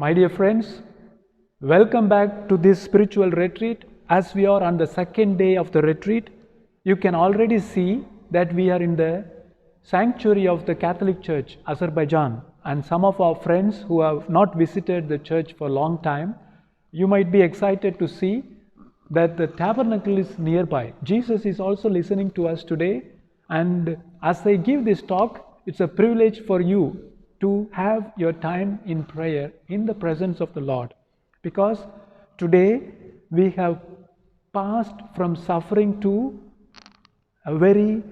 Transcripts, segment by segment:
My dear friends, welcome back to this spiritual retreat. As we are on the second day of the retreat, you can already see that we are in the sanctuary of the Catholic Church, Azerbaijan. And some of our friends who have not visited the church for a long time, you might be excited to see that the tabernacle is nearby. Jesus is also listening to us today. And as I give this talk, it's a privilege for you to have your time in prayer in the presence of the Lord, because today we have passed from suffering to a very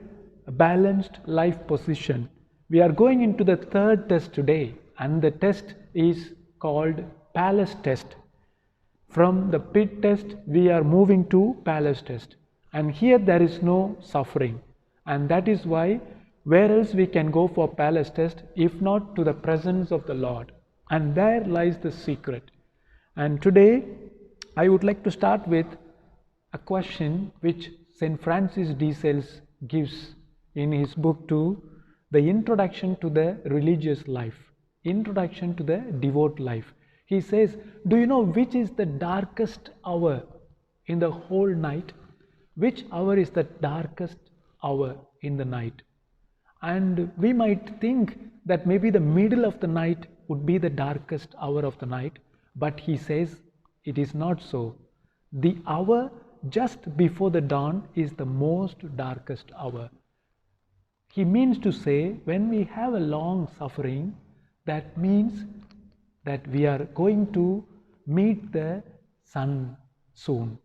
balanced life position. We are going into the third test today, and the test is called palace test. From the pit test we are moving to palace test, and here there is no suffering, and that is why where else we can go for palace test if not to the presence of the Lord, and there lies the secret. And today I would like to start with a question which St. Francis de Sales gives in his book to the Introduction to the Religious Life, Introduction to the Devout Life. He says, do you know which is the darkest hour in the whole night? Which hour is the darkest hour in the night? And we might think that maybe the middle of the night would be the darkest hour of the night, but he says it is not so. The hour just before the dawn is the most darkest hour. He means to say, when we have a long suffering, that means that we are going to meet the sun soon.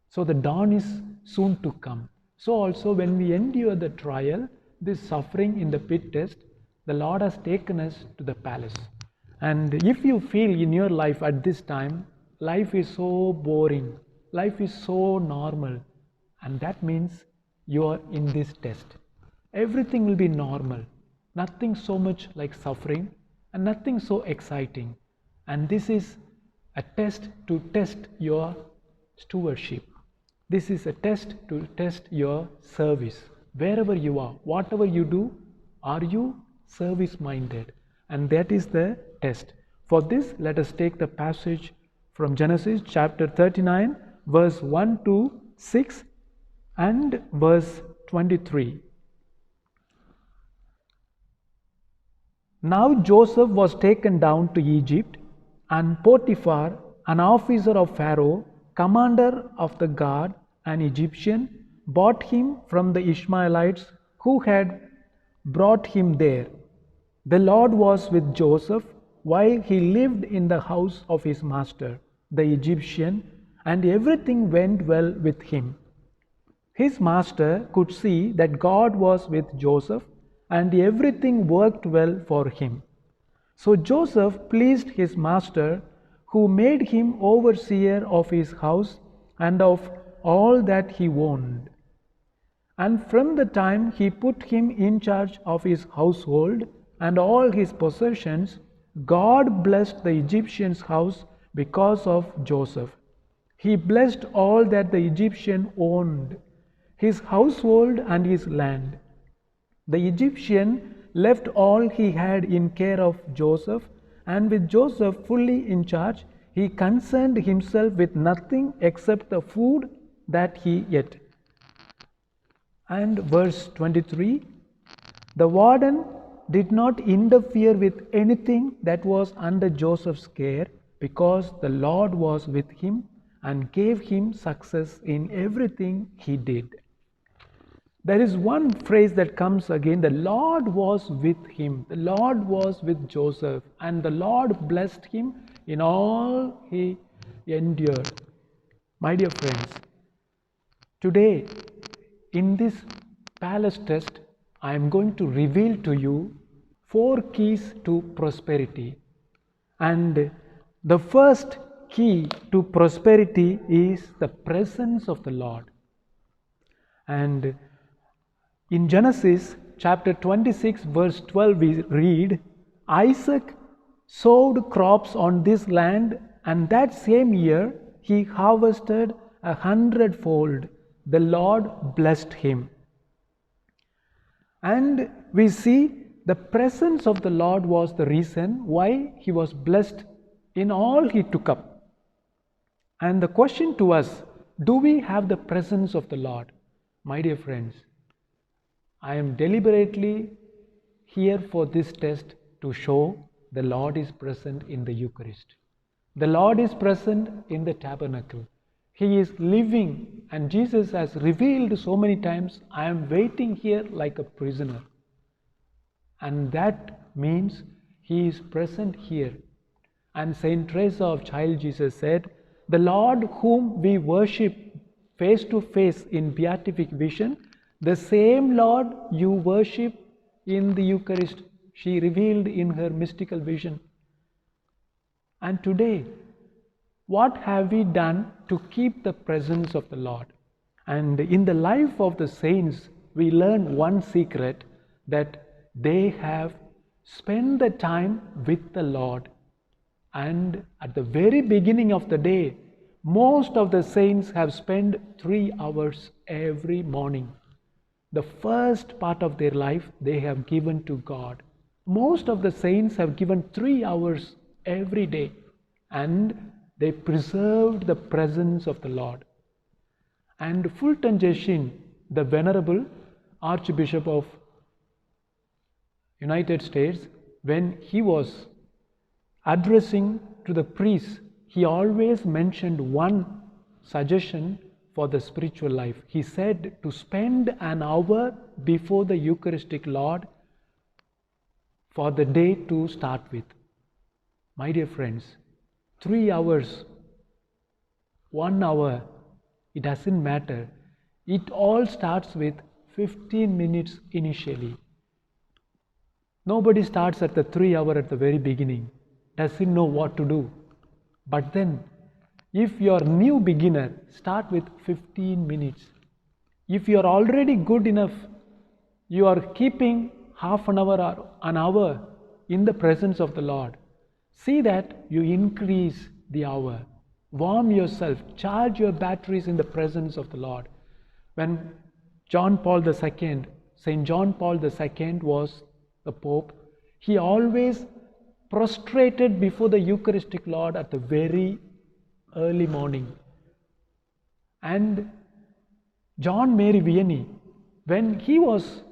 So the dawn is soon to come. So also when we endure the trial, this suffering in the pit test, the Lord has taken us to the palace. And if you feel in your life at this time, life is so boring, life is so normal, and that means you are in this test. Everything will be normal, nothing so much like suffering and nothing so exciting. And this is a test to test your stewardship. This is a test to test your service. Wherever you are, whatever you do, are you service minded? And that is the test. For this, let us take the passage from Genesis chapter 39, verse 1 to 6 and verse 23. Now Joseph was taken down to Egypt, and Potiphar, an officer of Pharaoh, commander of the guard, an Egyptian, bought him from the Ishmaelites who had brought him there. The Lord was with Joseph while he lived in the house of his master, the Egyptian, and everything went well with him. His master could see that God was with Joseph, and everything worked well for him. So Joseph pleased his master, who made him overseer of his house and of all that he owned. And from the time he put him in charge of his household and all his possessions, God blessed the Egyptian's house because of Joseph. He blessed all that the Egyptian owned, his household and his land. The Egyptian left all he had in care of Joseph, and with Joseph fully in charge, he concerned himself with nothing except the food that he ate. And verse 23, the warden did not interfere with anything that was under Joseph's care, because the Lord was with him and gave him success in everything he did. There is one phrase that comes again, the Lord was with him, the Lord was with Joseph, and the Lord blessed him in all he endured. My dear friends, today in this palace test, I am going to reveal to you 4 keys to prosperity. And the first key to prosperity is the presence of the Lord. And in Genesis chapter 26 verse 12 we read, Isaac sowed crops on this land, and that same year he harvested 100-fold. The Lord blessed him. And we see the presence of the Lord was the reason why he was blessed in all he took up. And the question to us, do we have the presence of the Lord? My dear friends, I am deliberately here for this test to show the Lord is present in the Eucharist. The Lord is present in the tabernacle. He is living, and Jesus has revealed so many times, I am waiting here like a prisoner. And that means He is present here. And Saint Teresa of Child Jesus said, the Lord whom we worship face to face in beatific vision, the same Lord you worship in the Eucharist, she revealed in her mystical vision. And today, what have we done to keep the presence of the Lord? And in the life of the saints, we learn one secret, that they have spent the time with the Lord. And at the very beginning of the day, most of the saints have spent 3 hours every morning. The first part of their life they have given to God. Most of the saints have given 3 hours every day, and they preserved the presence of the Lord. And Fulton Sheen, the Venerable Archbishop of United States, when he was addressing to the priests, he always mentioned one suggestion for the spiritual life. He said to spend an hour before the Eucharistic Lord for the day to start with. My dear friends, 3 hours, 1 hour, it doesn't matter. It all starts with 15 minutes initially. Nobody starts at the 3 hour at the very beginning, doesn't know what to do. But then, if you are a new beginner, start with 15 minutes. If you are already good enough, you are keeping half an hour or an hour in the presence of the Lord. See that you increase the hour. Warm yourself, charge your batteries in the presence of the Lord. When Saint John Paul II was the Pope, he always prostrated before the Eucharistic Lord at the very early morning. And John Mary Vianney, when he was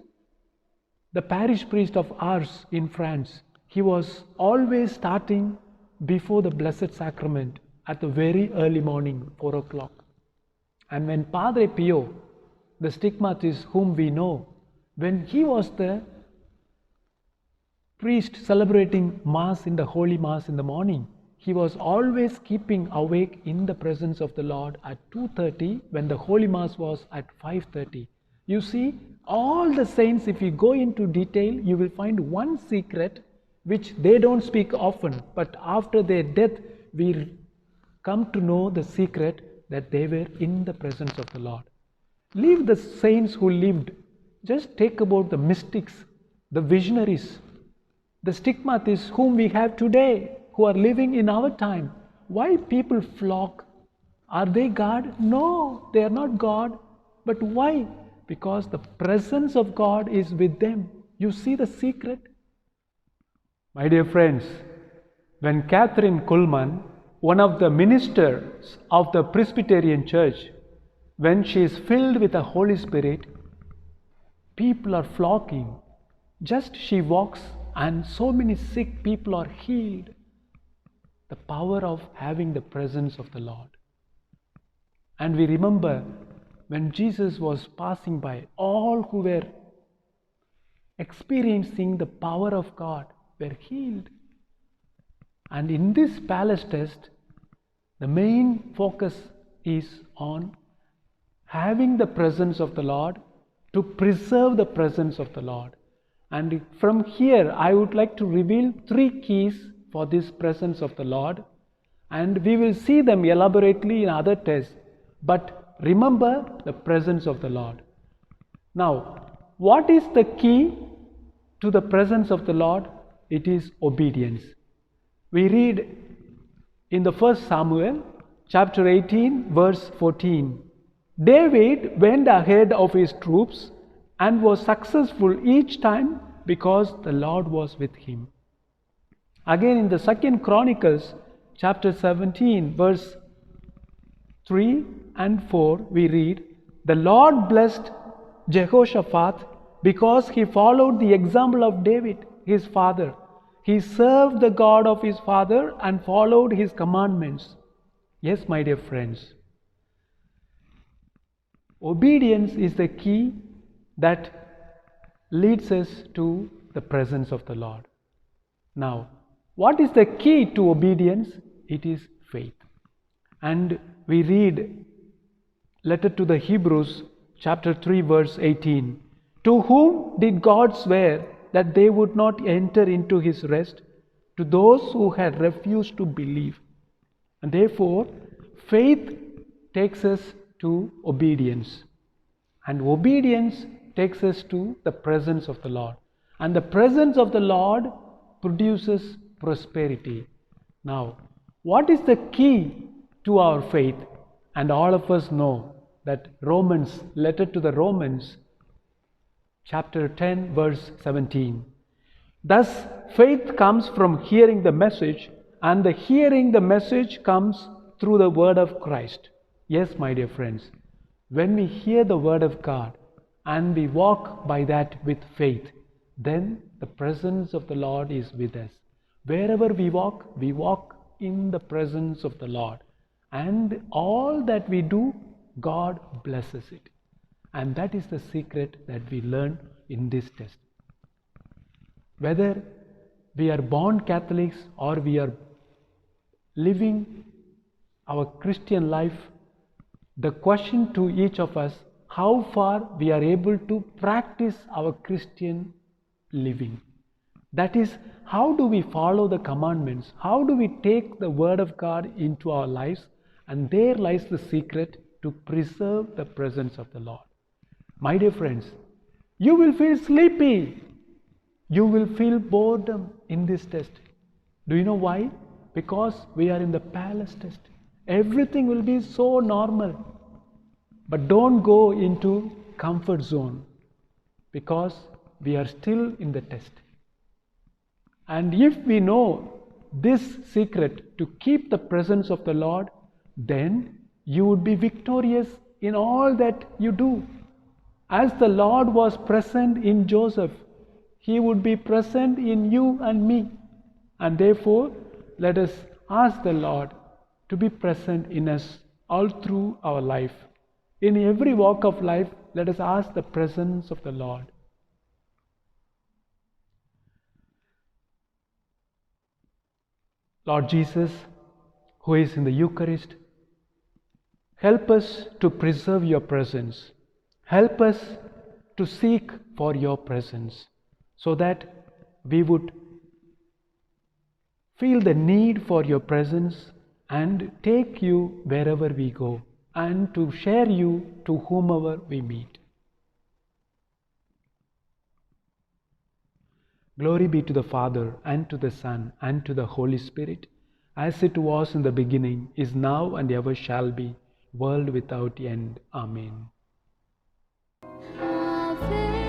the parish priest of Ars in France, he was always starting before the Blessed Sacrament at the very early morning, 4 o'clock. And when Padre Pio, the stigmatist whom we know, when he was the priest celebrating Mass in the Holy Mass in the morning, he was always keeping awake in the presence of the Lord at 2:30 when the Holy Mass was at 5:30. You see, all the saints, if you go into detail, you will find one secret which they don't speak often, but after their death we come to know the secret that they were in the presence of the Lord. Leave the saints who lived, just take about the mystics, the visionaries, the stigmatists whom we have today, who are living in our time. Why people flock? Are they God? No, they are not God. But why? Because the presence of God is with them. You see the secret? My dear friends, when Catherine Kuhlman, one of the ministers of the Presbyterian Church, when she is filled with the Holy Spirit, people are flocking. Just she walks and so many sick people are healed. The power of having the presence of the Lord. And we remember when Jesus was passing by, all who were experiencing the power of God were healed. And in this palace test, the main focus is on having the presence of the Lord, to preserve the presence of the Lord. And from here, I would like to reveal 3 keys for this presence of the Lord. And we will see them elaborately in other tests. But remember the presence of the Lord. Now, what is the key to the presence of the Lord? It is obedience. We read in the 1 Samuel, chapter 18, verse 14. David went ahead of his troops and was successful each time because the Lord was with him. Again in the 2nd Chronicles, chapter 17, verse 3 and 4, we read, "The Lord blessed Jehoshaphat because he followed the example of David, his father. He served the God of his father and followed his commandments." Yes, my dear friends, obedience is the key that leads us to the presence of the Lord. Now, what is the key to obedience? It is faith. And we read letter to the Hebrews chapter 3 verse 18. "To whom did God swear that they would not enter into his rest? To those who had refused to believe." And therefore, faith takes us to obedience. And obedience takes us to the presence of the Lord. And the presence of the Lord produces prosperity. Now, what is the key to our faith? And all of us know that letter to the Romans, chapter 10, verse 17. "Thus, faith comes from hearing the message, and the hearing the message comes through the word of Christ." Yes, my dear friends, when we hear the word of God and we walk by that with faith, then the presence of the Lord is with us. Wherever we walk in the presence of the Lord. And all that we do, God blesses it. And that is the secret that we learn in this test. Whether we are born Catholics or we are living our Christian life, the question to each of us, how far we are able to practice our Christian living. That is, how do we follow the commandments? How do we take the word of God into our lives? And there lies the secret to preserve the presence of the Lord. My dear friends, you will feel sleepy. You will feel boredom in this test. Do you know why? Because we are in the palace test. Everything will be so normal. But don't go into comfort zone, because we are still in the test. And if we know this secret to keep the presence of the Lord, then you would be victorious in all that you do. As the Lord was present in Joseph, he would be present in you and me. And therefore, let us ask the Lord to be present in us all through our life. In every walk of life, let us ask the presence of the Lord. Lord Jesus, who is in the Eucharist, help us to preserve your presence. Help us to seek for your presence, so that we would feel the need for your presence and take you wherever we go, and to share you to whomever we meet. Glory be to the Father, and to the Son, and to the Holy Spirit, as it was in the beginning, is now, and ever shall be, world without end. Amen. Ave